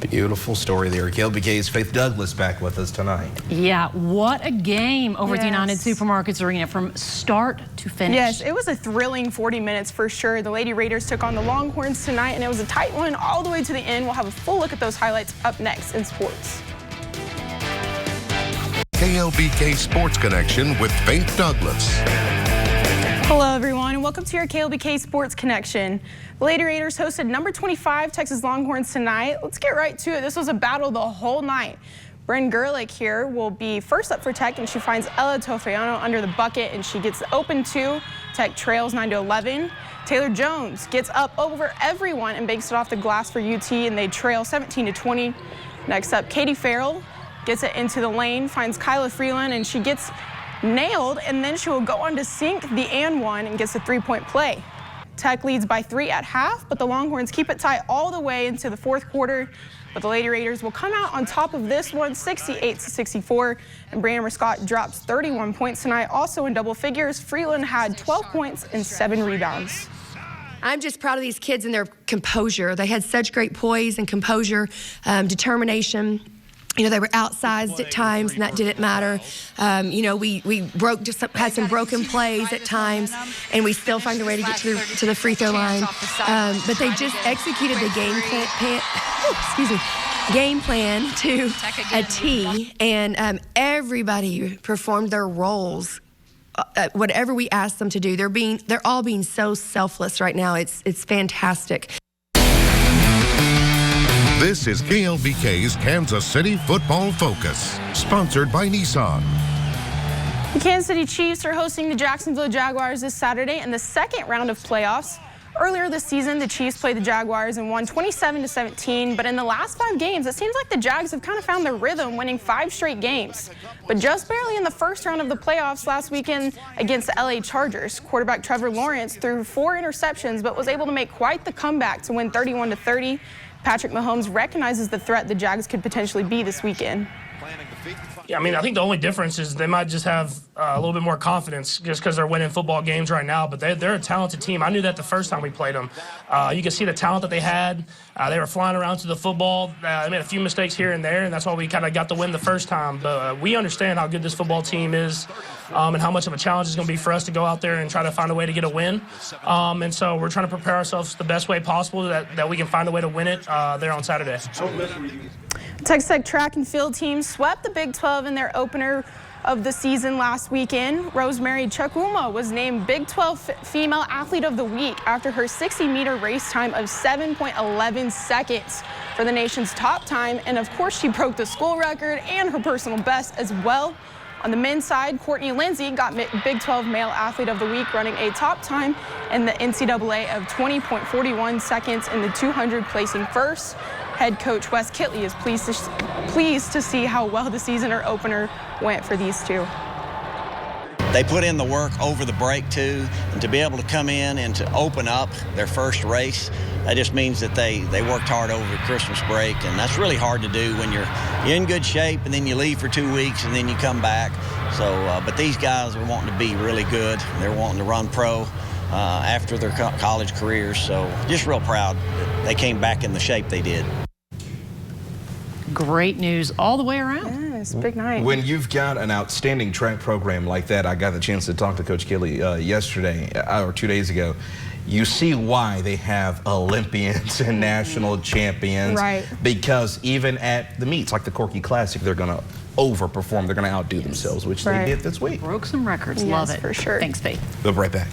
Beautiful story there. KLBK's Faith Douglas back with us tonight. Yeah, what a game over at the United Supermarkets Arena from start to finish. Yes, it was a thrilling 40 minutes for sure. The Lady Raiders took on the Longhorns tonight, and it was a tight one all the way to the end. We'll have a full look at those highlights up next in sports. KLBK Sports Connection with Faith Douglas. Hello, everyone, and welcome to your KLBK Sports Connection. The Lady Raiders hosted number 25 Texas Longhorns tonight. Let's get right to it. This was a battle the whole night. Krista Gerlich here will be first up for Tech, and she finds Ella Tofeano under the bucket, and she gets the open two. Tech trails 9-11. Taylor Jones gets up over everyone and banks it off the glass for UT, and they trail 17-20. Next up, Katie Farrell gets it into the lane, finds Kyla Freeland, and she gets nailed, and then she will go on to sink the and one and gets a three-point play. Tech leads by 3 at half, but the Longhorns keep it tight all the way into the fourth quarter. But the Lady Raiders will come out on top of this one, 68-64, and Brandon Scott drops 31 points tonight. Also in double figures, Freeland had 12 points and 7 rebounds. I'm just proud of these kids and their composure. They had such great poise and composure, determination. You know, they were outsized at times, and that didn't matter. You know, we had some broken plays at times, and we still find a way to get to the free throw line. But they just executed the game plan to a T, and everybody performed their roles. Whatever we asked them to do, they're all being so selfless right now. It's fantastic. This is KLBK's Kansas City Football Focus, sponsored by Nissan. The Kansas City Chiefs are hosting the Jacksonville Jaguars this Saturday in the second round of playoffs. Earlier this season, the Chiefs played the Jaguars and won 27-17, but in the last 5 games, it seems like the Jags have kind of found their rhythm, winning 5 straight games. But just barely in the first round of the playoffs last weekend against the LA Chargers. Quarterback Trevor Lawrence threw 4 interceptions, but was able to make quite the comeback to win 31-30. Patrick Mahomes recognizes the threat the Jags could potentially be this weekend. Yeah, I mean, I think the only difference is they might just have a little bit more confidence just because they're winning football games right now. But they're a talented team. I knew that the first time we played them. You can see the talent that they had. They were flying around to the football. They made a few mistakes here and there, and that's why we kind of got the win the first time. But we understand how good this football team is and how much of a challenge it's going to be for us to go out there and try to find a way to get a win. And so we're trying to prepare ourselves the best way possible that we can find a way to win it there on Saturday. Texas Tech track and field team swept the Big 12 in their opener of the season last weekend. Rosemary Chukwuma was named Big 12 Female Athlete of the Week after her 60-meter race time of 7.11 seconds for the nation's top time. And of course, she broke the school record and her personal best as well. On the men's side, Courtney Lindsay got Big 12 Male Athlete of the Week, running a top time in the NCAA of 20.41 seconds in the 200, placing first. Head coach Wes Kittley is pleased to see how well the season opener went for these two. They put in the work over the break too, and to be able to come in and to open up their first race, that just means that they worked hard over the Christmas break, and that's really hard to do when you're in good shape and then you leave for 2 weeks and then you come back. So, but these guys are wanting to be really good. They're wanting to run pro after their college careers, so just real proud that they came back in the shape they did. Great news all the way around. Yeah, it's a big night. When you've got an outstanding track program like that, I got the chance to talk to Coach Kelly yesterday or 2 days ago. You see why they have Olympians and national champions. Right. Because even at the meets like the Corky Classic, they're going to overperform. They're going to outdo themselves, which they did this week. Broke some records. Yes, Love it. for sure. Thanks, Faith. We'll be right back.